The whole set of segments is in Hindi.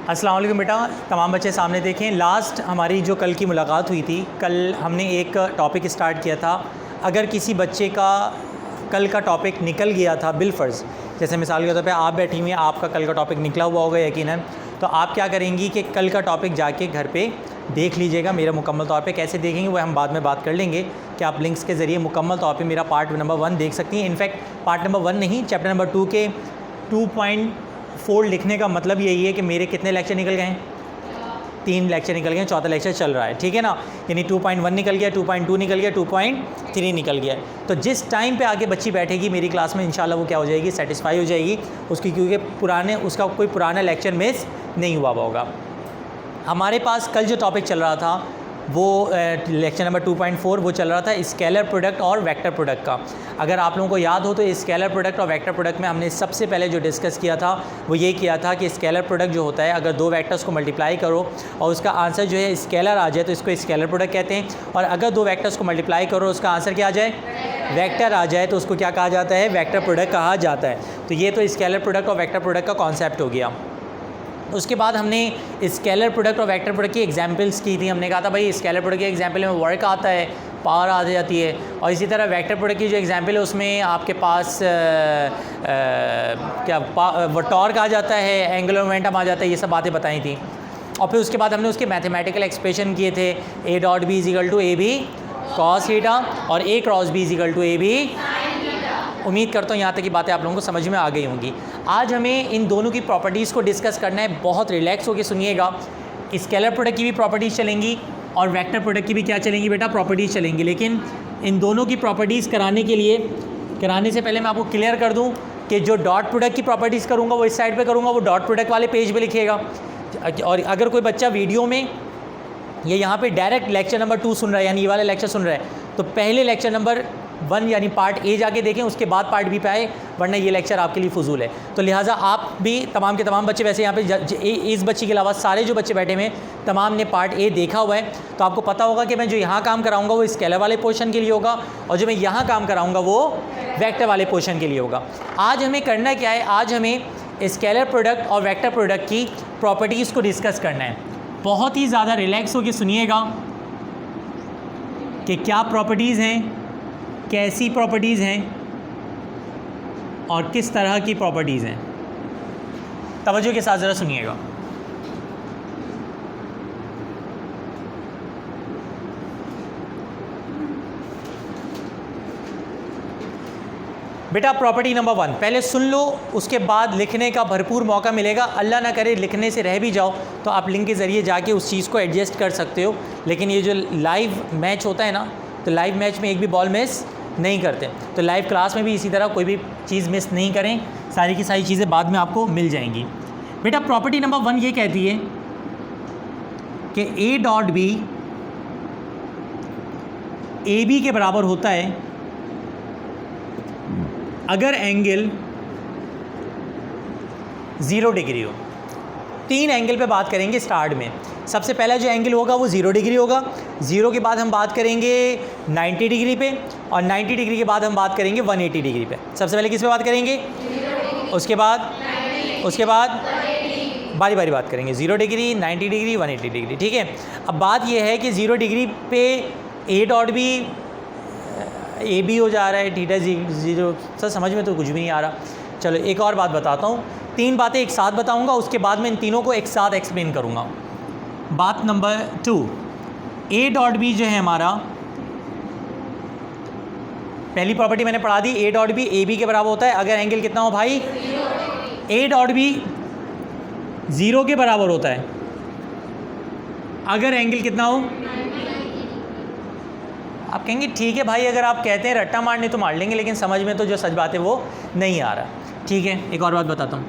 अस्सलाम वालेकुम बेटा, तमाम बच्चे सामने देखें। लास्ट हमारी जो कल की मुलाकात हुई थी, कल हमने एक टॉपिक स्टार्ट किया था। अगर किसी बच्चे का कल का टॉपिक निकल गया था बिलफ़र्ज़, जैसे मिसाल के तौर पे आप बैठी हुई हैं, आपका कल का टॉपिक निकला हुआ होगा यकीनन, तो आप क्या करेंगी कि कल का टॉपिक जाके घर पे देख लीजिएगा। मेरा मुकम्मल तौर पे कैसे देखेंगे वो हम बाद में बात कर लेंगे कि आप लिंक्स के ज़रिए मुकम्मल तौर पे मेरा पार्ट नंबर 1 देख सकती हैं। इनफैक्ट पार्ट नंबर 1 नहीं, चैप्टर नंबर 2 के 2.4 लिखने का मतलब यही है कि मेरे कितने लेक्चर निकल गए हैं, 3 लेक्चर निकल गए, चौथा लेक्चर चल रहा है, ठीक है ना। यानी 2.1 निकल गया, 2.2 निकल गया, 2.3 निकल गया। तो जिस टाइम पे आके बच्ची बैठेगी मेरी क्लास में, इंशाल्लाह वो क्या हो जाएगी, सेटिस्फाई हो जाएगी उसकी, क्योंकि उसका कोई पुराना लेक्चर मिस नहीं हुआ होगा। हमारे पास कल जो टॉपिक चल रहा था वो लेक्चर नंबर 2.4 वो चल रहा था स्केलर प्रोडक्ट और वेक्टर प्रोडक्ट का। अगर आप लोगों को याद हो तो स्केलर प्रोडक्ट और वेक्टर प्रोडक्ट में हमने सबसे पहले जो डिस्कस किया था वो ये किया था कि स्केलर प्रोडक्ट जो होता है, अगर दो वेक्टर्स को मल्टीप्लाई करो और उसका आंसर जो है स्केलर आ जाए तो इसको स्केलर प्रोडक्ट कहते हैं, और अगर दो वेक्टर्स को मल्टीप्लाई करो उसका आंसर क्या आ जाए, वेक्टर आ जाए, तो उसको क्या कहा जाता है, वेक्टर प्रोडक्ट कहा जाता है। तो ये तो स्केलर प्रोडक्ट और वेक्टर प्रोडक्ट का कॉन्सेप्ट हो गया। उसके बाद हमने स्केलर प्रोडक्ट और वेक्टर प्रोडक्ट की एग्जांपल्स की थी। हमने कहा था भाई स्केलर प्रोडक्ट के एग्जांपल में वर्क आता है, पावर आ जाती है, और इसी तरह वेक्टर प्रोडक्ट की जो एग्जांपल है उसमें आपके पास टॉर्क आ जाता है, एंगुलर मोमेंटम आ जाता है, ये सब बातें बताई थी। और फिर उसके बाद हमने उसके मैथमेटिकल एक्सप्रेशन किए थे, A dot B is equal to AB cos theta और A cross B is equal to AB। उम्मीद करता हूँ यहाँ तक की बातें आप लोगों को समझ में आ गई होंगी। आज हमें इन दोनों की प्रॉपर्टीज़ को डिस्कस करना है। बहुत रिलैक्स होकर सुनिएगा। स्केलर प्रोडक्ट की भी प्रॉपर्टीज़ चलेंगी और वेक्टर प्रोडक्ट की भी क्या चलेंगी बेटा, प्रॉपर्टीज़ चलेंगी। लेकिन इन दोनों की प्रॉपर्टीज़ कराने से पहले मैं आपको क्लियर कर दूँ कि जो डॉट प्रोडक्ट की प्रॉपर्टीज़ करूँगा वो इस साइड पर करूँगा, वो डॉट प्रोडक्ट वाले पेज पर लिखिएगा। और अगर कोई बच्चा वीडियो में ये यहाँ पे डायरेक्ट लेक्चर नंबर 2 सुन रहा है, यानी ये वाला लेक्चर सुन रहा है, तो पहले लेक्चर नंबर 1 यानी पार्ट ए जाके देखें, उसके बाद पार्ट बी पे आए, वरना ये लेक्चर आपके लिए फजूल है। तो लिहाजा आप भी तमाम के तमाम बच्चे, वैसे यहाँ पे इस बच्चे के अलावा सारे जो बच्चे बैठे हैं तमाम ने पार्ट ए देखा हुआ है, तो आपको पता होगा कि मैं जो यहाँ काम कराऊंगा वो स्केलर वाले पोर्शन के लिए होगा और जो मैं यहाँ काम कराऊंगा वो वेक्टर वाले पोर्शन के लिए होगा। आज हमें करना क्या है, आज हमें स्केलर प्रोडक्ट और वेक्टर प्रोडक्ट की प्रॉपर्टीज़ को डिस्कस करना है। बहुत ही ज़्यादा रिलैक्स होकर सुनिएगा कि क्या प्रॉपर्टीज़ हैं, कैसी प्रॉपर्टीज़ हैं और किस तरह की प्रॉपर्टीज़ हैं। तवज्जो के साथ ज़रा सुनिएगा। बेटा प्रॉपर्टी नंबर 1 पहले सुन लो, उसके बाद लिखने का भरपूर मौका मिलेगा। अल्लाह ना करे लिखने से रह भी जाओ तो आप लिंक के ज़रिए जाके उस चीज़ को एडजस्ट कर सकते हो। लेकिन ये जो लाइव मैच होता है ना, तो लाइव मैच में एक भी बॉल मिस नहीं करते। तो लाइव क्लास में भी इसी तरह कोई भी चीज़ मिस नहीं करें, सारी की सारी चीज़ें बाद में आपको मिल जाएंगी। बेटा प्रॉपर्टी नंबर 1 ये कहती है कि A डॉट B AB के बराबर होता है अगर एंगल 0 डिग्री हो। 3 एंगल पे बात करेंगे स्टार्ट में। सबसे पहला जो एंगल होगा वो 0 डिग्री होगा। 0 के बाद हम बात करेंगे 90 डिग्री पे, और 90 डिग्री के बाद हम बात करेंगे 180 डिग्री पे। सबसे पहले किस पे बात करेंगे, उसके बाद बारी बारी बात करेंगे। 0 डिग्री, 90 डिग्री, 180 डिग्री, ठीक है। अब बात यह है कि 0 डिग्री पे A dot B A B हो जा रहा है, थीटा 0। सर समझ में तो कुछ भी नहीं आ रहा। चलो एक और बात बताता हूँ, 3 बातें एक साथ बताऊँगा, उसके बाद मैं इन तीनों को एक साथ एक्सप्लेन करूँगा। बात नंबर 2, A डॉट B जो है हमारा, पहली प्रॉपर्टी मैंने पढ़ा दी, A डॉट B AB के बराबर होता है अगर एंगल कितना हो भाई, A डॉट B 0 के बराबर होता है अगर एंगल कितना हो। आप कहेंगे ठीक है भाई, अगर आप कहते हैं रट्टा मारने तो मार लेंगे, लेकिन समझ में तो जो सच बात है वो नहीं आ रहा। ठीक है, एक और बात बताता हूँ।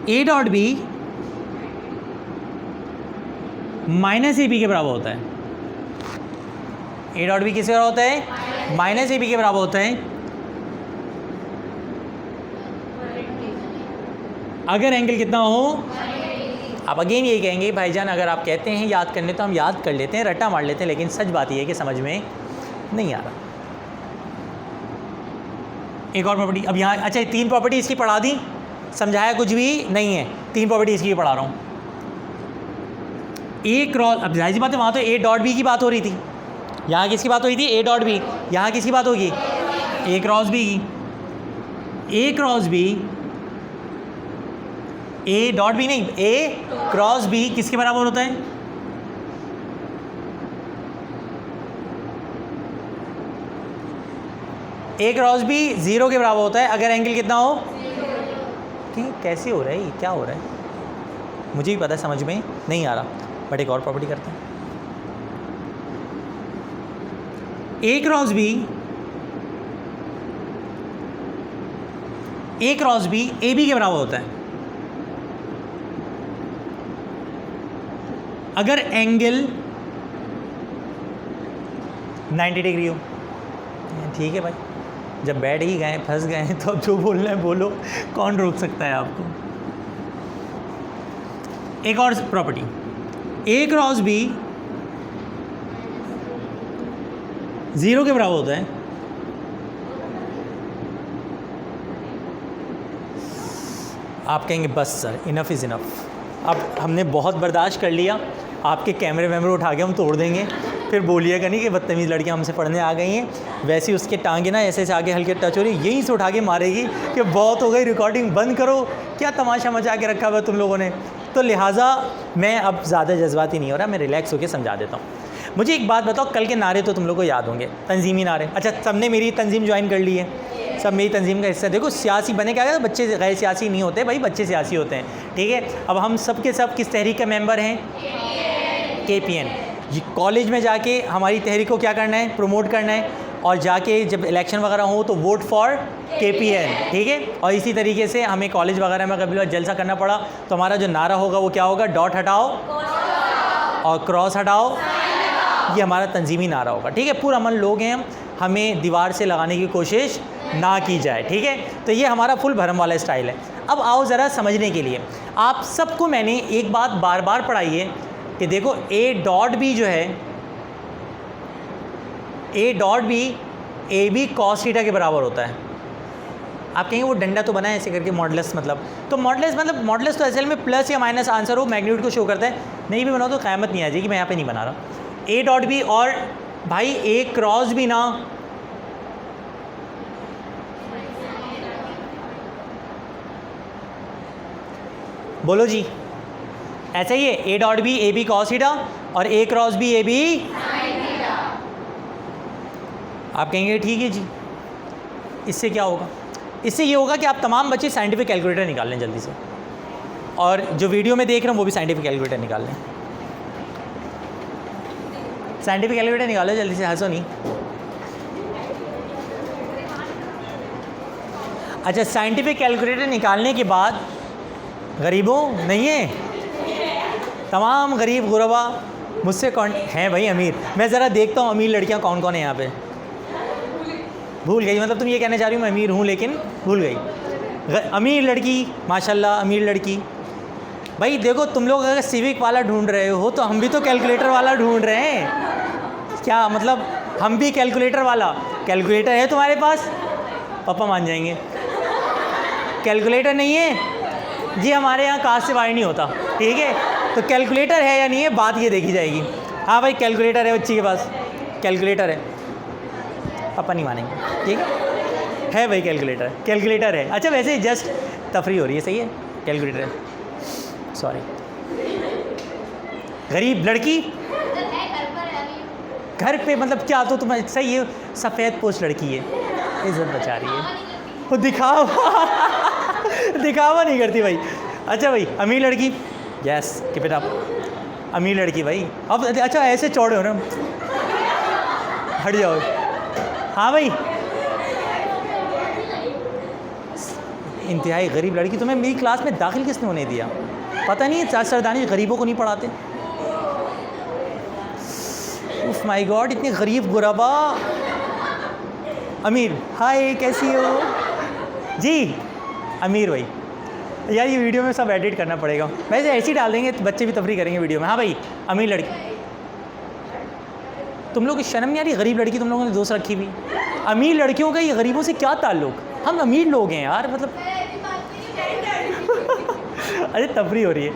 A dot B minus AB के बराबर होता है। A डॉट B किसके बराबर होता है, माइनस AB के बराबर होता है अगर एंगल कितना हो। आप अगेन ये कहेंगे भाईजान अगर आप कहते हैं याद करने तो हम याद कर लेते हैं, रट्टा मार लेते हैं, लेकिन सच बात ये है कि समझ में नहीं आ रहा। एक और प्रॉपर्टी अब यहाँ, अच्छा 3 प्रॉपर्टी इसकी पढ़ा दी, समझाया कुछ भी नहीं है, 3 प्रॉपर्टी इसकी भी पढ़ा रहा हूँ। ए क्रॉस, अब जाहिर सी बात है वहाँ तो ए डॉट बी की बात हो रही थी, यहाँ किसकी बात हो रही थी? A dot B. यहाँ किसकी बात होगी? ए क्रॉस बी की। A cross B, A dot B नहीं, ए क्रॉस बी किसके बराबर होता है? ए क्रॉस बी 0 के बराबर होता है अगर एंगल कितना हो? ठीक, कैसे हो रहा है ये, क्या हो रहा है मुझे भी पता है, समझ में नहीं आ रहा, बट एक और प्रॉपर्टी करते हैं। A cross B, A cross B A B के बराबर होता है अगर एंगल 90 डिग्री हो। ठीक है भाई, जब बैठ ही गए, फंस गए, तो अब जो बोलना है बोलो, कौन रोक सकता है आपको। एक और प्रॉपर्टी, ए क्रॉस बी 0 के बराबर होता है आप कहेंगे बस सर इनफ इज़ इनफ, अब हमने बहुत बर्दाश्त कर लिया, आपके कैमरे वैमरे उठा के हम तोड़ देंगे, फिर बोलिएगा नहीं कि बदतमीज़ लड़कियां हमसे पढ़ने आ गई हैं। वैसे ही उसके टांगे ना ऐसे आगे हल्के टच हो रही, यहीं से उठा के मारेगी कि बहुत हो गई, रिकॉर्डिंग बंद करो, क्या तमाशा मचा के रखा हुआ तुम लोगों ने। तो लिहाजा मैं अब ज़्यादा जज्बाती नहीं हो रहा, मैं रिलैक्स होकर समझा देता हूँ। मुझे एक बात बताओ, कल के नारे तो तुम लोग को याद होंगे, तंजीमी नारे। अच्छा, सबने मेरी तंजीम ज्वाइन कर ली है, सब मेरी तंजीम का हिस्सा। देखो सियासी बने क्या है, बच्चे गैर सियासी नहीं होते भाई, बच्चे सियासी होते हैं, ठीक है। अब हम सब के सब किस तहरीक का मेंबर हैं? KPN। कॉलेज में जाके हमारी तहरीक को क्या करना है? प्रमोट करना है, और जाके जब इलेक्शन वगैरह हो तो वोट फॉर KPN, ठीक है। और इसी तरीके से हमें कॉलेज वगैरह में कभी जलसा करना पड़ा तो हमारा जो नारा होगा वो क्या होगा? डॉट हटाओ और क्रॉस हटाओ, ये हमारा तंजीमी नारा होगा, ठीक है। पुरअमन लोग हैं हम, हमें दीवार से लगाने की कोशिश ना की जाए, ठीक है। तो ये हमारा फुल भरम वाला स्टाइल है। अब आओ ज़रा समझने के लिए, आप सबको मैंने एक बात बार बार पढ़ाई है कि देखो ए डॉट बी जो है, A dot B A B cos theta के बराबर होता है। आप कहेंगे वो डंडा तो बना है ऐसे करके, मॉडुलस मतलब, तो मॉडुलस तो असल में प्लस या माइनस आंसर हो, मैग्नीट्यूड को शो करता है। नहीं भी बनाओ तो क़यामत नहीं आ जाएगी, मैं यहाँ पे नहीं बना रहा। ए डॉट बी और भाई ए क्रॉस बी ना, बोलो जी, ऐसा ही है। A dot B A B cos theta और A cross B A B sine theta. आप कहेंगे ठीक है जी, इससे क्या होगा? इससे ये होगा कि आप तमाम बच्चे साइंटिफिक कैलकुलेटर निकाल लें जल्दी से, और जो वीडियो में देख रहे हैं वो भी साइंटिफिक कैलकुलेटर निकाल लें। साइंटिफिक कैलकुलेटर निकालो जल्दी से, हंसो नहीं। अच्छा, साइंटिफिक कैलकुलेटर निकालने के बाद गरीबों नहीं है, तमाम गरीब गुरबा मुझसे कौन हैं भाई? अमीर, मैं ज़रा देखता हूँ अमीर लड़कियाँ कौन कौन है यहाँ पे। भूल गई, मतलब तुम ये कहना चाह रही हो मैं अमीर हूँ लेकिन भूल गई। अमीर लड़की माशाल्लाह, अमीर लड़की। भाई देखो, तुम लोग अगर सिविक वाला ढूंढ रहे हो तो हम भी तो कैलकुलेटर वाला ढूंढ रहे हैं। क्या मतलब? हम भी कैलकुलेटर वाला। कैलकुलेटर है तुम्हारे पास? पापा मान जाएंगे। कैलकुलेटर नहीं है जी, हमारे यहाँ कास्ट से बाहर नहीं होता, ठीक है। तो कैलकुलेटर है या नहीं है, बात ये देखी जाएगी। हाँ भाई कैलकुलेटर है बच्ची के पास, कैलकुलेटर है, पापा नहीं मानेंगे, ठीक है भाई कैलकुलेटर है। अच्छा वैसे जस्ट तफरी हो रही है, सही है, कैलकुलेटर है, सॉरी। गरीब लड़की घर पे, मतलब क्या तो तुम सही है, सफ़ेद पोस्ट लड़की है, इज्जत बचा रही है, वो दिखावा नहीं करती भाई। अच्छा भाई अमीर लड़की, यस कीप इट अप, अमीर लड़की भाई। अब अच्छा ऐसे चौड़े हो ना, हट जाओ। हाँ भाई, इंतहाई गरीब लड़की। तुम्हें मेरी क्लास में दाखिल किसने होने दिया? पता नहीं है, सरदानी गरीबों को नहीं पढ़ाते। उफ माय गॉड, इतने गरीब गुरबा। अमीर, हाय कैसी हो जी? अमीर भाई, यार ये वीडियो में सब एडिट करना पड़ेगा, वैसे ऐसे ही डाल देंगे तो बच्चे भी तफरी करेंगे वीडियो में। हाँ भाई अमीर लड़की, तुम लोग की शर्म नहीं आ रही? गरीब लड़की तुम लोगों ने दोस्त रखी भी। अमीर लड़कियों का ये गरीबों से क्या ताल्लुक़? हम अमीर लोग हैं यार, मतलब अरे तफरी हो रही है।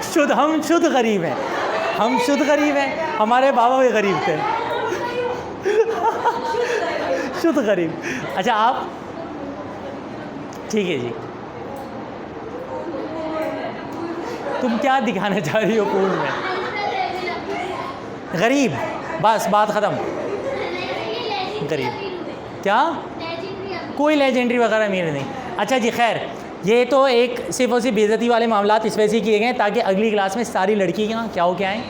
शुद्ध, हम शुद्ध गरीब हैं, हम शुद्ध गरीब हैं, हमारे बाबा भी गरीब थे। शुद्ध गरीब। अच्छा आप, ठीक है जी, तुम क्या दिखाना चाह रही हो पूल में? गरीब, बस बात ख़त्म। गरीब क्या? कोई लेजेंडरी वगैरह अमीर नहीं। अच्छा जी, खैर ये तो एक सिर्फ और सिर्फ बेइज्जती वाले मामलात इस वजह से किए गए ताकि अगली क्लास में सारी लड़कियाँ क्या हो के आएँ,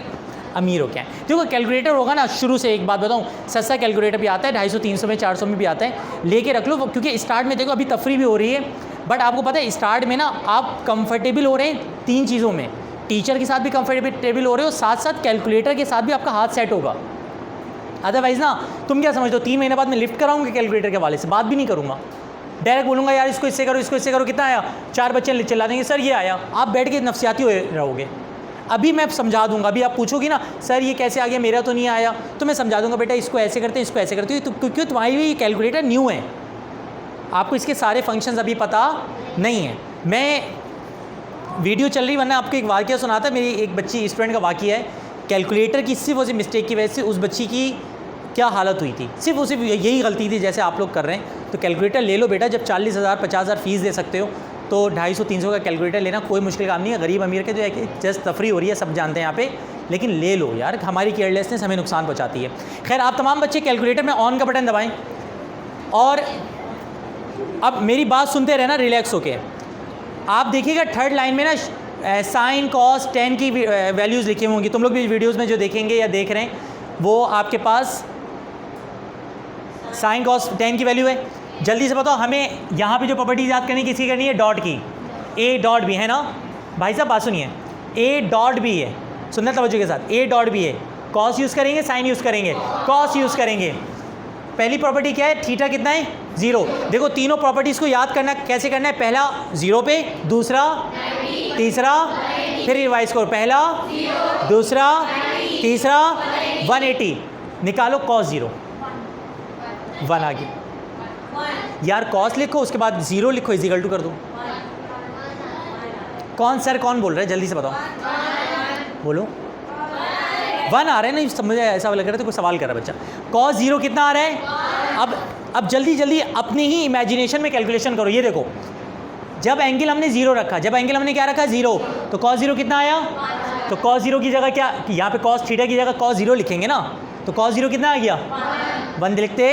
अमीर हो के आएँ। देखो कैलकुलेटर होगा ना, शुरू से एक बात बताऊँ, सस्ता कैलकुलेटर भी आता है, 250, 300 में, 400 में भी आता है, लेके रख लो, क्योंकि स्टार्ट में देखो अभी तफरी भी हो रही है, बट आपको पता है स्टार्ट में ना आप कंफर्टेबल हो रहे हैं 3 चीज़ों में, टीचर के साथ भी कंफर्टेबल हो रहे हो, साथ साथ कैलकुलेटर के साथ भी आपका हाथ सेट होगा। अदरवाइज़ ना तुम क्या समझते हो 3 महीने बाद मैं लिफ्ट कराऊंगा कैलकुलेटर के वाले से, बात भी नहीं करूँगा, डायरेक्ट बोलूँगा यार इसको इससे करो, इसको इससे करो, कितना आया, 4 बच्चे चिल्ला देंगे सर ये आया, आप बैठ के नफसियाती हो रहोगे। अभी मैं समझा दूंगा, अभी आप पूछोगी ना सर ये कैसे आ गया, मेरा तो नहीं आया, तो मैं समझा दूंगा बेटा इसको ऐसे करते हैं, इसको ऐसे करते हो, क्योंकि तुम्हारी भी कैलकुलेटर न्यू है, आपको इसके सारे फंक्शंस अभी पता नहीं है। मैं वीडियो चल रही, वरना आपको एक वाक़या सुनाता, मेरी एक बच्ची स्टूडेंट का वाक़या है, कैलकुलेटर की सिर्फ उसी मिस्टेक की वजह से उस बच्ची की क्या हालत हुई थी, सिर्फ उसे यही गलती थी जैसे आप लोग कर रहे हैं। तो कैलकुलेटर ले लो बेटा, जब 40,000 50,000 फ़ीस दे सकते हो तो 250-300 का कैलकुलेटर लेना कोई मुश्किल काम नहीं है। गरीब अमीर के जो है जस्ट तफरी हो रही है, सब जानते हैं यहाँ पे, लेकिन ले लो यार, हमारी केयरलेसनेस हमें नुकसान पहुँचाती है। खैर आप तमाम बच्चे कैलकुलेटर में ऑन का बटन दबाएँ और अब मेरी बात सुनते रहना रिलैक्स होके। आप देखिएगा थर्ड लाइन में ना साइन कॉस टेन की वैल्यूज़ लिखी होंगी, तुम लोग भी वीडियोज़ में जो देखेंगे या देख रहे हैं वो आपके पास साइन कॉस टेन की वैल्यू है। जल्दी से बताओ हमें यहाँ पे जो प्रॉपर्टीज याद करनी किसकी करनी है, डॉट की, ए डॉट बी है ना भाई साहब, बात सुनिए, ए डॉट बी है, सुनना तवज्जो के साथ, ए डॉट बी है, कॉस यूज़ करेंगे, साइन यूज़ करेंगे, कॉस यूज़ करेंगे। पहली प्रॉपर्टी क्या है, थीटा कितना है 0। देखो तीनों प्रॉपर्टीज़ को याद करना कैसे करना है, पहला 0 पे, दूसरा तीसरा, फिर रिवाइज करो, पहला दूसरा तीसरा 180, निकालो कॉस 0, 1 आ गया यार, कॉस लिखो उसके बाद 0 लिखो, इजिकल टू कर दो। कौन सर कौन बोल रहा है, जल्दी से बताओ, बोलो 1 आ रहा है ना, समझ ऐसा लग रहा है तो कोई सवाल कर रहा है बच्चा। कॉस 0 कितना आ रहा है, अब जल्दी जल्दी अपनी ही इमेजिनेशन में कैलकुलेशन करो। ये देखो जब एंगल हमने 0 रखा, जब एंगल हमने क्या रखा 0, तो कॉस 0 कितना आया, तो कॉस 0 की जगह क्या, यहाँ पे कॉस थीटा की जगह कॉस 0 लिखेंगे ना, तो कॉस 0 कितना आ गया 1 लिखते,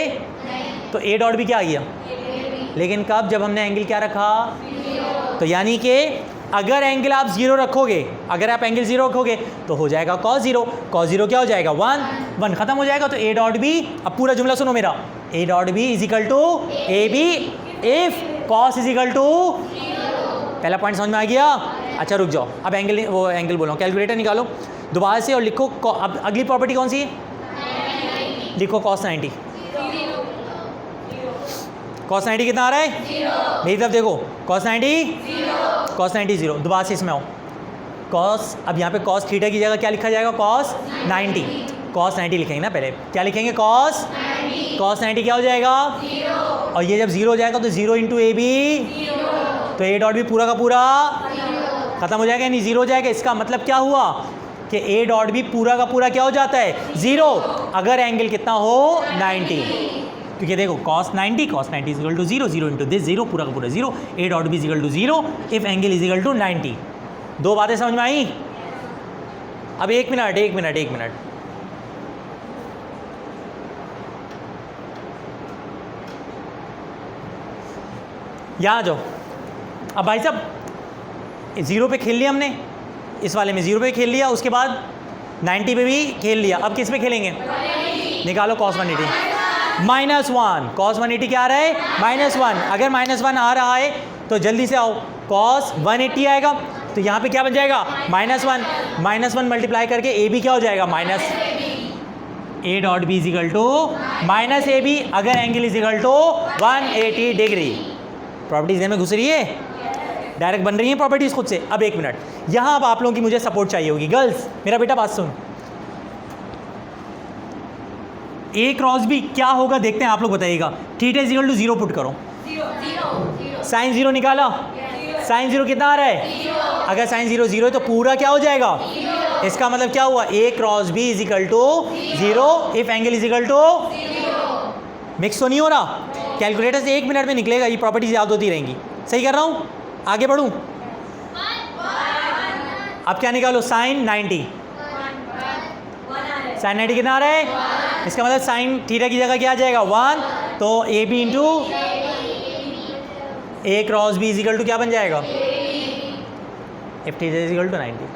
तो ए डॉट भी क्या आ गया, लेकिन कब, जब हमने एंगल क्या रखा, तो यानी कि अगर एंगल आप 0 रखोगे, अगर आप एंगल 0 रखोगे तो हो जाएगा cos 0, cos 0 क्या हो जाएगा 1 ख़त्म हो जाएगा। तो ए डॉट बी, अब पूरा जुमला सुनो मेरा, A dot B is equal to A B if cos is equal to, पहला पॉइंट समझ में आ गया। अच्छा रुक जाओ, अब एंगल, वो एंगल बोलो, कैलकुलेटर निकालो दोबारा से और लिखो, अब अगली प्रॉपर्टी कौन सी है, लिखो cos 90, cos 90 कितना आ रहा है, मेरी तरफ देखो, cos 90 0, दोबारा से इसमें आओ, cos, अब यहाँ पे cos थीटा की जगह क्या लिखा जाएगा, cos 90 लिखेंगे ना, पहले क्या लिखेंगे, cos 90 क्या हो जाएगा, और ये जब 0 हो जाएगा तो 0 इंटू ए बी, तो ए डॉट भी पूरा का पूरा ख़त्म हो जाएगा, यानी 0 हो जाएगा। इसका मतलब क्या हुआ कि ए डॉट भी पूरा का पूरा क्या हो जाता है 0, अगर एंगल कितना हो 90, क्योंकि देखो cos 90 is equal to 0, 0 into this 0, पूरा का पूरा 0, A dot B is equal to 0 if angle is equal to 90। दो बातें समझ में आई। अब एक मिनट, यहाँ जाओ। अब भाई साहब 0 पे खेल लिया हमने, इस वाले में 0 पे खेल लिया, उसके बाद 90 पे भी खेल लिया, अब किस पे खेलेंगे, निकालो cos 180 -1, cos 180 क्या आ रहा है -1, अगर -1 आ रहा है तो जल्दी से आओ, cos 180 आएगा, तो यहाँ पे क्या बन जाएगा -1 मल्टीप्लाई करके ए बी क्या हो जाएगा minus, A dot B is equal to minus A B, अगर angle is equal to 180 degree. Properties में घुस रही है, डायरेक्ट बन रही है प्रॉपर्टीज खुद से। अब एक मिनट, यहाँ अब आप लोगों की मुझे सपोर्ट चाहिए होगी। गर्ल्स मेरा बेटा बात सुन, ए क्रॉस बी क्या होगा देखते हैं, आप लोग बताइएगा। Theta is equal to 0 put करो, साइन जीरो निकाला, साइन जीरो कितना आ रहा है? अगर साइन जीरो जीरो है तो पूरा क्या हो जाएगा? इसका मतलब क्या हुआ? A cross B is equal to zero if angle is equal to. Mix तो नहीं हो रहा? कैलकुलेटर से 1 मिनट में निकलेगा, ये प्रॉपर्टीज याद होती रहेंगी। सही कर रहा हूँ? आगे बढ़ूँ? अब क्या निकालो? साइन 90, साइन 90 कितना आ रहा है? इसका मतलब साइन थीटा की जगह क्या आ जाएगा? 1। तो A B into A cross B is equal to क्या बन जाएगा? If theta is equal to 90।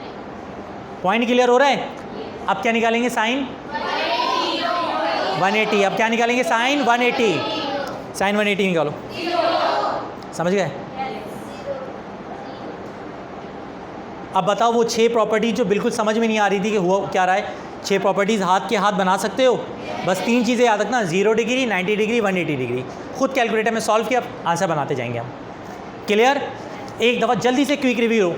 Point clear हो रहा है? अब क्या निकालेंगे? साइन 180। अब क्या निकालेंगे? साइन 180। साइन 180 निकालो। समझ गए? अब बताओ वो 6 प्रॉपर्टी जो बिल्कुल समझ में नहीं आ रही थी कि हुआ क्या रहा है, 6 प्रॉपर्टीज़ हाथ के हाथ बना सकते हो। बस 3 चीज़ें याद रखना, 0 डिग्री, 90 डिग्री, 180 डिग्री। खुद कैलकुलेटर में सॉल्व किया, आंसर बनाते जाएंगे हम। क्लियर? एक दफ़ा जल्दी से क्विक रिव्यू हो।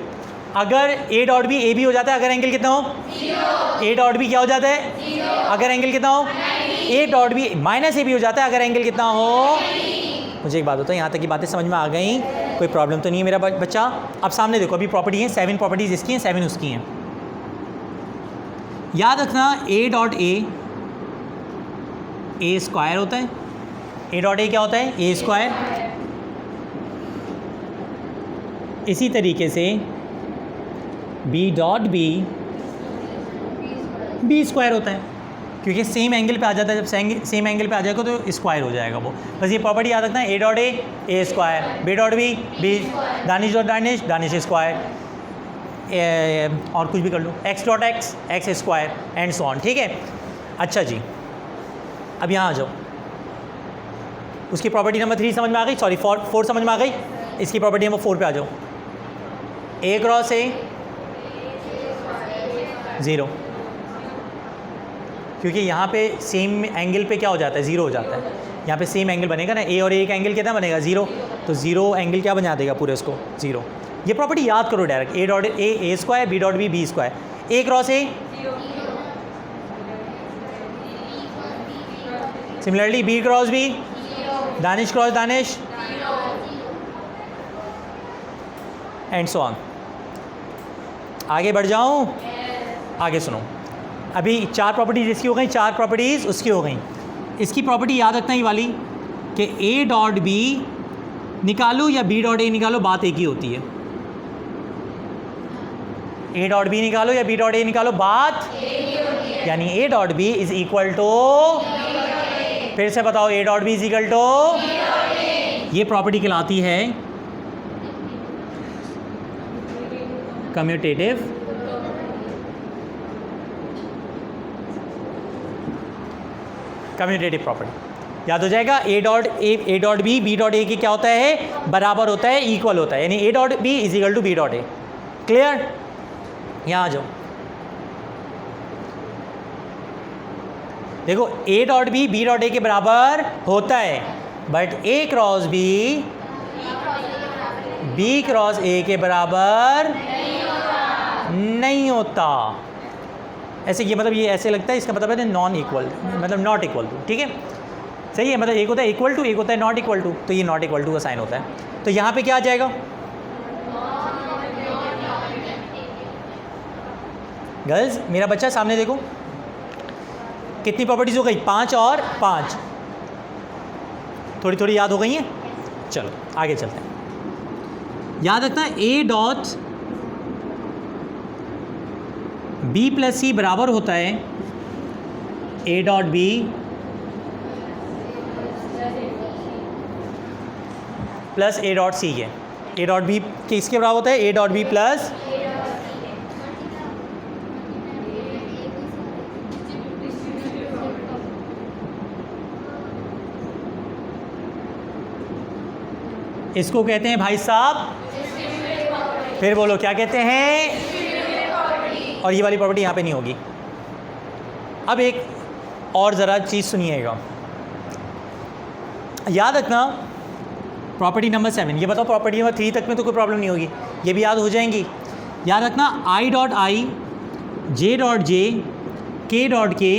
अगर A dot B A B हो जाता है अगर एंगल कितना हो? ए डॉट बी क्या हो जाता है? अगर एंगल कितना हो? A dot B minus A B हो जाता है अगर एंगल कितना हो? मुझे एक बात होता है, यहाँ तक की बातें समझ में आ गई? कोई प्रॉब्लम तो नहीं है मेरा बच्चा? अब सामने देखो, अभी प्रॉपर्टी है 7 प्रॉपर्टीज इसकी हैं, 7 उसकी हैं। याद रखना ए डॉट ए स्क्वायर होता है। ए डॉट ए क्या होता है? ए स्क्वायर। इसी तरीके से बी डॉट बी स्क्वायर होता है, क्योंकि सेम एंगल पे आ जाता है। जब सेम एंगल पे आ जाएगा तो स्क्वायर हो जाएगा वो। बस ये प्रॉपर्टी याद रखना है, A dot A square, B dot B Danish dot Danish square, और कुछ भी कर लो, X dot X square and so on. ठीक है? अच्छा जी, अब यहाँ आ जाओ। उसकी प्रॉपर्टी नंबर 3 समझ में आ गई, सॉरी 4 समझ में आ गई। इसकी प्रॉपर्टी नंबर 4 पे आ जाओ। ए क्रॉस ए 0, क्योंकि यहाँ पे सेम एंगल पे क्या हो जाता है? 0 हो जाता है। यहाँ पे सेम एंगल बनेगा ना, ए और ए का एंगल कितना बनेगा? 0। तो 0 एंगल क्या बना देगा पूरे उसको? 0। ये प्रॉपर्टी याद करो direct, A dot A square, B dot B square, A cross A. Similarly B cross B, Danish cross Danish, and so on. आगे बढ़ जाऊँ? आगे सुनो। अभी 4 प्रॉपर्टीज इसकी हो गई, 4 प्रॉपर्टीज़ उसकी हो गई। इसकी प्रॉपर्टी याद रखना ही वाली कि ए डॉट बी निकालो या बी डॉट ए निकालो, बात एक ही होती है। ए डॉट बी निकालो या बी डॉट ए निकालो, बात यानी A dot B is equal to, फिर से बताओ, A dot B is equal to, ये प्रॉपर्टी कहलाती है कम्यूटेटिव प्रॉपर्टी। याद हो जाएगा? A dot B dot A की क्या होता है? बराबर होता है, इक्वल होता है, यानी A dot B is equal to B dot A. Clear? यहाँ आ जाओ। देखो, A dot B dot A के बराबर होता है, but A cross B cross A के बराबर नहीं होता। ऐसे ये मतलब, ये ऐसे लगता है, इसका मतलब है नॉन इक्वल, मतलब नॉट इक्वल टू। ठीक है? सही है? मतलब एक होता है इक्वल टू, एक होता है नॉट इक्वल टू। तो ये नॉट इक्वल टू का साइन होता है। तो यहाँ पे क्या आ जाएगा? गर्ल्स, मेरा बच्चा सामने देखो, कितनी प्रॉपर्टीज हो गई? 5 और 5, थोड़ी थोड़ी याद हो गई हैं। चलो आगे चलते हैं। याद रखना, A dot B plus C बराबर होता है A dot B plus A dot C के। ए डॉट बी किसके बराबर होता है? ए डॉट बी प्लस, इसको कहते हैं भाई साहब, फिर बोलो क्या कहते हैं? और ये वाली प्रॉपर्टी यहाँ पे नहीं होगी। अब एक और ज़रा चीज़ सुनिएगा, याद रखना प्रॉपर्टी नंबर 7। ये बताओ प्रॉपर्टी नंबर 3 तक में तो कोई प्रॉब्लम नहीं होगी, ये भी याद हो जाएंगी। याद रखना, आई डॉट आई जे डॉट जे के डॉट के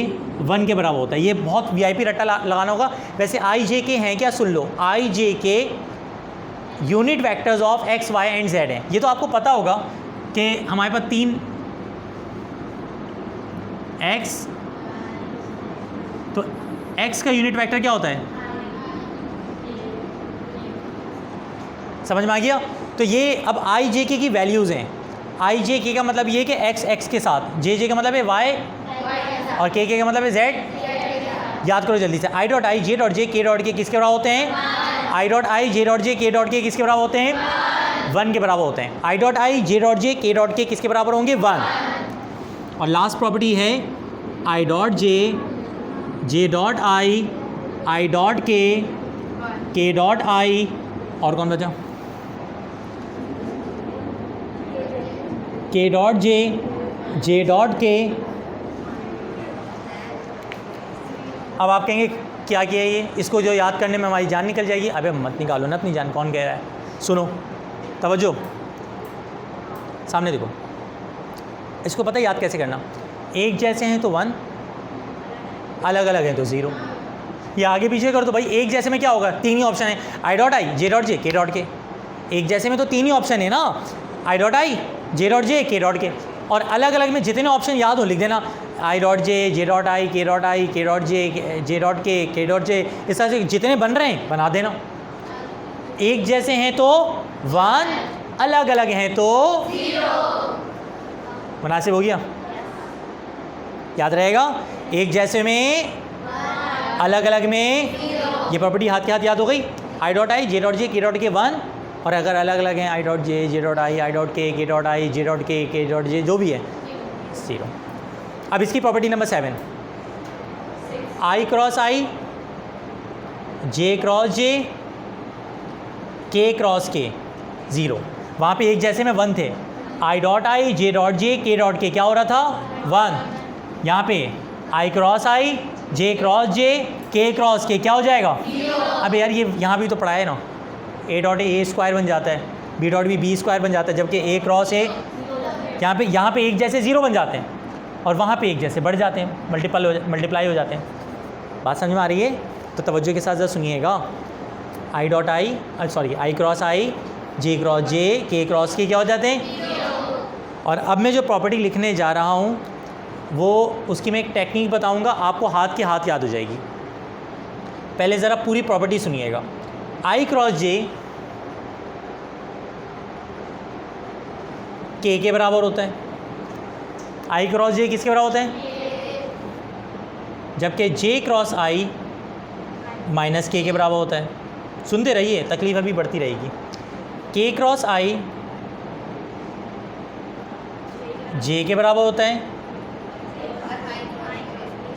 1 के बराबर होता है। ये बहुत वीआईपी रट्टा लगाना होगा। वैसे आई जे के हैं क्या, सुन लो, I J K unit vectors of X Y and Z हैं। ये तो आपको पता होगा कि हमारे पास 3 एक्स, तो एक्स का यूनिट वेक्टर क्या होता है, समझ में आ गया। तो ये अब आई जे के की वैल्यूज़ हैं। आई जे के का मतलब ये कि एक्स एक्स के साथ, जे जे का मतलब है वाई और के का मतलब है जेड। याद करो जल्दी से, आई डॉट आई जे डॉट जे के डॉट के किसके बराबर होते हैं, आई डॉट आई जे डॉट जे के डॉट के किसके बराबर होते हैं, 1 के बराबर होते हैं। आई डॉट आई जे डॉट जे के डॉट के किसके बराबर होंगे, 1। और लास्ट प्रॉपर्टी है I dot J dot I dot के डॉट आई, और कौन बचा, के डॉट जे डॉट के। अब आप कहेंगे क्या किया ये, इसको जो याद करने में हमारी जान निकल जाएगी। अबे मत निकालो ना अपनी जान, कौन कह रहा है, सुनो तवज्जो, सामने देखो। इसको पता है याद कैसे करना, एक जैसे हैं तो 1, अलग अलग हैं तो 0। या आगे पीछे कर तो भाई एक जैसे में क्या होगा, 3 ही ऑप्शन है, आई डॉट आई जे डॉट जे के डॉट के। एक जैसे में तो 3 ही ऑप्शन है ना, आई डॉट आई जे डॉट जे के डॉट के। और अलग अलग में जितने ऑप्शन याद हो लिख देना, I dot J dot I के डॉट जे डॉट के डॉट जे। इस तरह से जितने बन रहे हैं बना देना। एक जैसे हैं तो 1, अलग अलग हैं तो 0। मुनासिब हो गया, याद रहेगा। एक जैसे में, अलग अलग में, ये प्रॉपर्टी हाथ के हाथ याद हो गई। आई डॉट आई जे डॉट जे के डॉट के 1, और अगर अलग अलग हैं I dot J dot I dot के डॉट आई जे डॉट के डॉट जे, जो भी है 0। अब इसकी property number 7, I cross I J cross J K cross के 0। वहाँ पे एक जैसे में 1 थे, आई डॉट आई जे डॉट जे के डॉट के क्या हो रहा था, 1। यहाँ पे आई cross I J cross J K cross के क्या हो जाएगा, 0। अब यार ये यहाँ भी तो पढ़ा है ना, ए डॉट ए स्क्वायर बन जाता है, बी डॉट बी स्क्वायर बन जाता है, जबकि ए क्रॉस ए यहाँ पे एक जैसे 0 बन जाते हैं और वहाँ पे एक जैसे बढ़ जाते हैं, मल्टीप्लाई हो जाते हैं। बात समझ में आ रही है? तो तवज्जो के साथ ज़रा सुनिएगा। I dot I I cross I J cross J K cross के क्या हो जाते हैं। और अब मैं जो प्रॉपर्टी लिखने जा रहा हूँ वो उसकी मैं एक टेक्निक बताऊँगा, आपको हाथ के हाथ याद हो जाएगी। पहले ज़रा पूरी प्रॉपर्टी सुनिएगा। आई क्रॉस जे के बराबर होता है, आई क्रॉस जे किसके बराबर होता है, जबकि जे क्रॉस आई माइनस के बराबर होता है। सुनते रहिए, तकलीफ अभी बढ़ती रहेगी। के क्रॉस आई जे के बराबर होता है,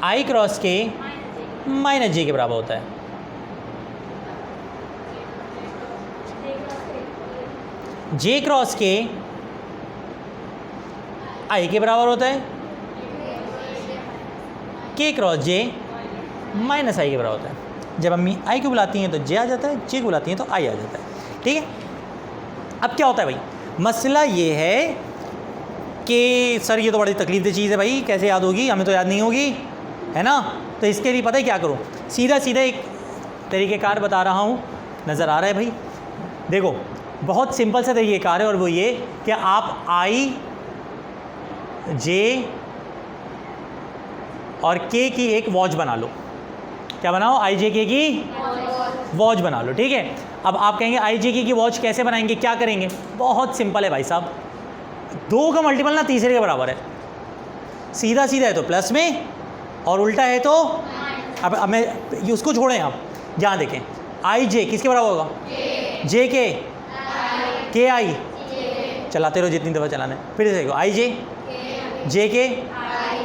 आई क्रॉस के माइनस जे के बराबर होता है। जे क्रॉस के आई के बराबर होता है, के क्रॉस जे माइनस आई के बराबर होता है। जब अम्मी आई को बुलाती हैं तो जे आ जाता है, जे को बुलाती हैं तो आई आ जाता है। ठीक है। अब क्या होता है भाई, मसला ये है कि सर ये तो बड़ी तकलीफ दे चीज़ है भाई, कैसे याद होगी, हमें तो याद नहीं होगी, है ना। तो इसके लिए पता है क्या करो, सीधा सीधा एक तरीक़ेकार बता रहा हूँ, नज़र आ रहा है भाई। देखो बहुत सिंपल सा तरीक़ेकार है, और वो ये कि आप आई जे और के की एक वॉच बना लो। क्या बनाओ, आई जे के की वॉच बना लो। ठीक है। अब आप कहेंगे आई जे के की वॉच कैसे बनाएंगे, क्या करेंगे, बहुत सिंपल है भाई साहब। 2 का मल्टीपल ना तीसरे के बराबर है, सीधा सीधा है तो प्लस में और उल्टा है तो अब मैं उसको छोड़ें, आप यहाँ देखें, आई जे किसके बराबर होगा, जे के आई, चलाते रहो जितनी दफ़ा चलाना है। फिर से देखो, आई जे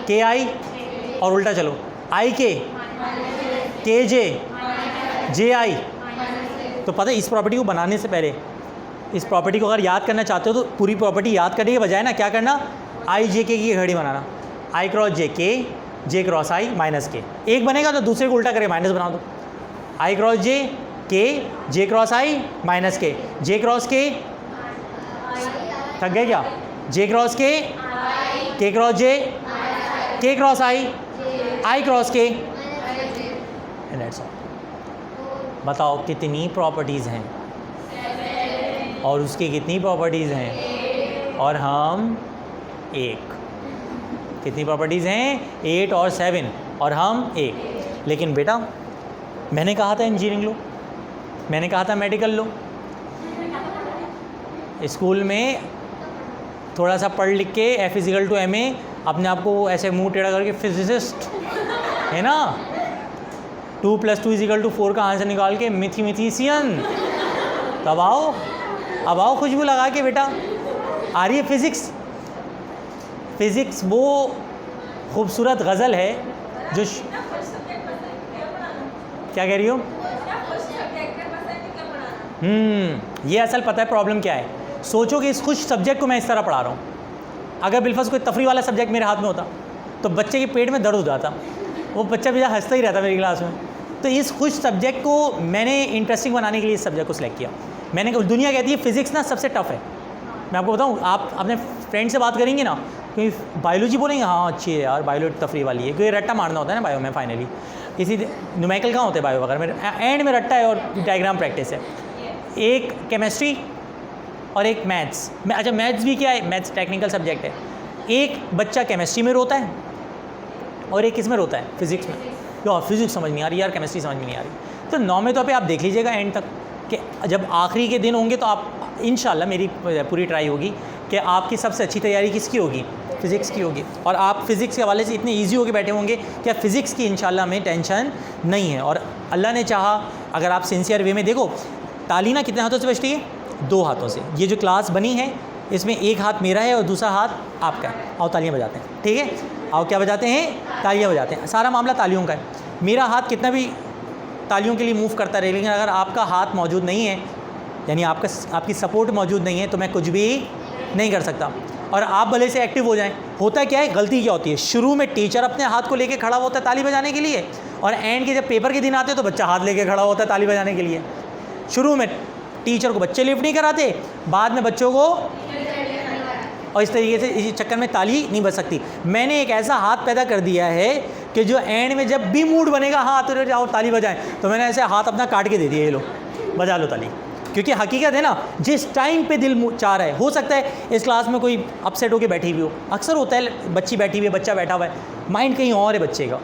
के आई, और उल्टा चलो, आई के जे आई। तो पता है इस प्रॉपर्टी को बनाने से पहले, इस प्रॉपर्टी को अगर याद करना चाहते हो तो पूरी प्रॉपर्टी याद करने के बजाय ना क्या करना, आई जे के की घड़ी बनाना, आई क्रॉस जे क्रॉस आई माइनस के। एक बनेगा तो दूसरे को उल्टा करके माइनस बना दो, आई क्रॉस जे क्रॉस आई माइनस के, जे क्रॉस के, थक गए क्या, जे क्रॉस के cross J, K cross I, I cross K, that's all. बताओ कितनी प्रॉपर्टीज़ हैं और उसकी कितनी प्रॉपर्टीज़ हैं, और हम 1। कितनी प्रॉपर्टीज़ हैं? 8 और 7, और हम 1। लेकिन बेटा मैंने कहा था इंजीनियरिंग लो, मैंने कहा था मेडिकल लो। स्कूल में थोड़ा सा पढ़ लिख के F=MA अपने आप को ऐसे मुंह टेढ़ा करके फिजिसिस्ट है ना, 2 + 2 = 4 का आंसर निकाल के मैथमेटिशियन। तब आओ, अब आओ खुशबू लगा के बेटा, आ रही है फिज़िक्स। फ़िज़िक्स वो खूबसूरत गज़ल है जो क्या कह रही हो? ये असल पता है प्रॉब्लम क्या है। सोचो कि इस खुश सब्जेक्ट को मैं इस तरह पढ़ा रहा हूँ, अगर बिलफर्ज कोई तफरी वाला सब्जेक्ट मेरे हाथ में होता तो बच्चे के पेट में दर्द हो जाता, वो बच्चा भी हंसता ही रहता मेरी क्लास में। तो इस खुश सब्जेक्ट को मैंने इंटरेस्टिंग बनाने के लिए इस सब्जेक्ट को सिलेक्ट किया। मैंने कहा दुनिया कहती है फ़िज़िक्स ना सबसे टफ़ है। मैं आपको बताऊँ, आप अपने फ्रेंड से बात करेंगे ना, क्योंकि बायोलॉजी बोलेंगे हाँ अच्छी है यार, बायोलॉजी तफरी वाली है, क्योंकि रट्टा मारना होता है ना बायो में। फाइनली किसी न्यूमेरिकल कहाँ होते हैं बायो वगैरह में, एंड में रट्टा है और डायग्राम प्रैक्टिस है। एक केमिस्ट्री और एक मैथ्स। अच्छा मैथ्स भी क्या है, मैथ्स टेक्निकल सब्जेक्ट है। एक बच्चा केमिस्ट्री में रोता है और एक किस में रोता है? फिज़िक्स में। यार फिज़िक्स समझ नहीं आ रही, यार केमिस्ट्री समझ में नहीं आ रही। तो 9वें तौर पे आप देख लीजिएगा एंड तक, कि जब आखिरी के दिन होंगे तो आप इंशाल्लाह, मेरी पूरी ट्राई होगी कि आपकी सबसे अच्छी तैयारी किसकी होगी? फ़िज़िक्स की होगी। और आप फिज़िक्स के हवाले से इतने ईजी होकर बैठे होंगे कि फ़िज़िक्स की इंशाल्लाह हमें टेंशन नहीं है। और अल्लाह ने चाहा, अगर आप सिंसियर वे में देखो, तालीना कितने हाथों से बजती है? 2 हाथों से। ये जो क्लास बनी है इसमें एक हाथ मेरा है और दूसरा हाथ आपका है। आओ तालियां बजाते हैं, ठीक है? आओ क्या बजाते हैं? तालियां बजाते हैं। सारा मामला तालियों का है। मेरा हाथ कितना भी तालियों के लिए मूव करता रहे, लेकिन अगर आपका हाथ मौजूद नहीं है, यानी आपकी सपोर्ट मौजूद नहीं है, तो मैं कुछ भी नहीं कर सकता। और आप भले से एक्टिव हो जाएं, होता क्या है, गलती क्या होती है, शुरू में टीचर अपने हाथ को लेके खड़ा होता है ताली बजाने के लिए, और एंड के जब पेपर के दिन आते हैं तो बच्चा हाथ लेके खड़ा होता है ताली बजाने के लिए। शुरू में टीचर को बच्चे लिफ्ट नहीं कराते, बाद में बच्चों को, और इस तरीके से इसी चक्कर में ताली नहीं बज सकती। मैंने एक ऐसा हाथ पैदा कर दिया है कि जो एंड में जब भी मूड बनेगा हाँ तो जाओ ताली बजाएं, तो मैंने ऐसे हाथ अपना काट के दे दिया, ये लो बजा लो ताली। क्योंकि हकीकत है ना, जिस टाइम पे दिल चाह रहा है, हो सकता है इस क्लास में कोई अपसेट होकर बैठी हुई हो, अक्सर होता है, बच्ची बैठी हुई है, बच्चा बैठा हुआ है, माइंड कहीं और है बच्चे का,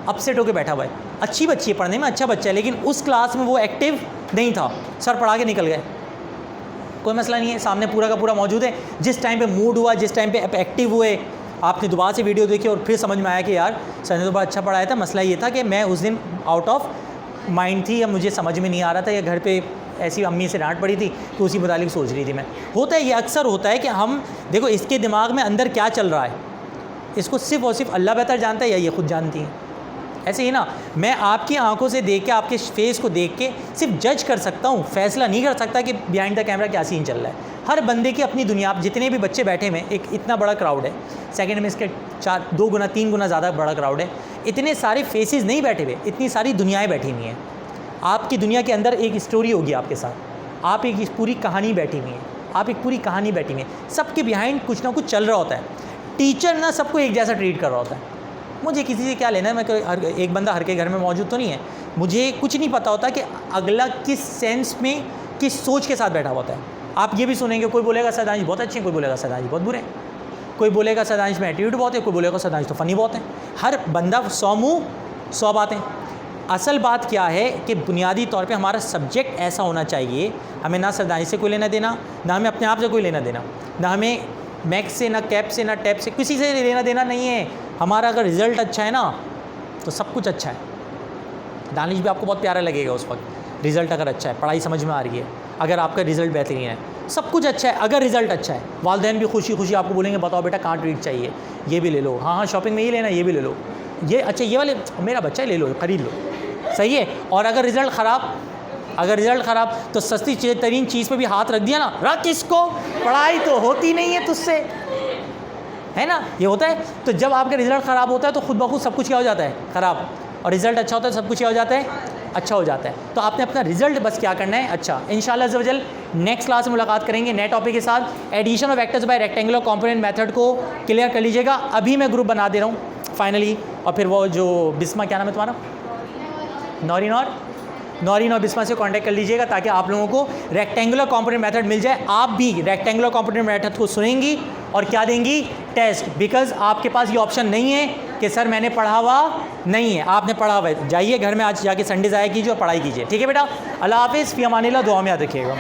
अपसेट होकर बैठा हुआ है, अच्छी बच्ची है, पढ़ने में अच्छा बच्चा है, लेकिन उस क्लास में वो एक्टिव नहीं था, सर पढ़ा के निकल गए, कोई मसला नहीं है, सामने पूरा का पूरा मौजूद है। जिस टाइम पे मूड हुआ, जिस टाइम पे एक्टिव हुए, आपने दोबारा से वीडियो देखी और फिर समझ में आया कि यार सर ने तो बड़ा अच्छा पढ़ाया था, मसला ये था कि मैं उस दिन आउट ऑफ माइंड थी, या मुझे समझ में नहीं आ रहा था, या घर पे ऐसी अम्मी से डांट पड़ी थी तो उसी मुतालिक सोच रही थी मैं। होता है, ये अक्सर होता है कि हम देखो इसके दिमाग में अंदर क्या चल रहा है, इसको सिर्फ़ और सिर्फ अल्लाह बेहतर जानता है, या ये खुद जानती हैं। ऐसे ही ना, मैं आपकी आंखों से देख के, आपके फेस को देख के सिर्फ जज कर सकता हूँ, फैसला नहीं कर सकता कि बिहाइंड द कैमरा क्या सीन चल रहा है। हर बंदे की अपनी दुनिया, आप जितने भी बच्चे बैठे हुए, एक इतना बड़ा क्राउड है, सेकंड में इसके 2 गुना 3 गुना ज़्यादा बड़ा क्राउड है, इतने सारे फेसेस नहीं बैठे हुए, इतनी सारी दुनियाएँ बैठी हुई हैं। आपकी दुनिया के अंदर एक स्टोरी होगी आपके साथ, आप एक पूरी कहानी बैठी हुई है, आप एक पूरी कहानी बैठी हुई है, सबके बिहाइंड कुछ ना कुछ चल रहा होता है। टीचर ना सबको एक जैसा ट्रीट कर रहा होता है, मुझे किसी से क्या लेना है, मैं एक बंदा हर के घर में मौजूद तो नहीं है, मुझे कुछ नहीं पता होता कि अगला किस सेंस में, किस सोच के साथ बैठा होता है। आप ये भी सुनेंगे, कोई बोलेगा सदांश बहुत अच्छे हैं, कोई बोलेगा सदांश बहुत बुरे हैं, कोई बोलेगा सदांश में एटीट्यूड बहुत है, कोई बोलेगा सदांश तो फ़नी बहुत है। हर बंदा 100 मुँह 100 बातें। असल बात क्या है कि बुनियादी तौर पे हमारा सब्जेक्ट ऐसा होना चाहिए, हमें ना सदांश से कोई लेना देना, ना हमें अपने आप से कोई लेना देना, ना हमें मैक्स से, ना कैप से, ना टैप से, किसी से लेना देना नहीं है। हमारा अगर रिज़ल्ट अच्छा है ना तो सब कुछ अच्छा है। दानिश भी आपको बहुत प्यारा लगेगा उस वक्त, रिज़ल्ट अगर अच्छा है, पढ़ाई समझ में आ रही है, अगर आपका रिज़ल्ट बेहतरीन है, सब कुछ अच्छा है। अगर रिज़ल्ट अच्छा है, वालिदैन भी खुशी खुशी आपको बोलेंगे बताओ बेटा कहाँ ट्रीट चाहिए, ये भी ले लो, हाँ हाँ शॉपिंग में ये लेना, ये भी ले लो, ये अच्छा ये वाले मेरा बच्चा ले लो, ख़रीद लो, सही है। और अगर रिज़ल्ट ख़राब, तो सस्ती तरीन चीज़ पे भी हाथ रख दिया ना, रख इसको, पढ़ाई तो होती नहीं है तुझसे, है ना, ये होता है। तो जब आपका रिज़ल्ट ख़राब होता है तो खुद ब खुद सब कुछ क्या हो जाता है, ख़राब, और रिज़ल्ट अच्छा होता है तो सब कुछ क्या हो जाता है, अच्छा हो जाता है। तो आपने अपना रिज़ल्ट बस क्या करना है, अच्छा। इंशाल्लाह अज़्ज़ा वजल नेक्स्ट क्लास में मुलाकात करेंगे नए टॉपिक के साथ। Addition of vectors by rectangular component method को क्लियर कर लीजिएगा। अभी मैं ग्रुप बना दे रहा हूँ फाइनली और फिर वो जो बिस्मा, क्या नाम है तुम्हारा, नौरीन और बिस्मा से कांटेक्ट कर लीजिएगा ताकि आप लोगों को रेक्टेंगुलर कंपोनेंट मेथड मिल जाए। आप भी रेक्टेंगुलर कंपोनेंट मेथड को सुनेंगी और क्या देंगी, टेस्ट। बिकॉज आपके पास ये ऑप्शन नहीं है कि सर मैंने पढ़ा हुआ नहीं है, आपने पढ़ा हुआ है। जाइए घर में आज जाके संडे ज़ाया कीजिए और पढ़ाई कीजिए। ठीक है बेटा, अल्लाह हाफिज़, फ़ी अमानिल्लाह, दुआ में याद रखिएगा।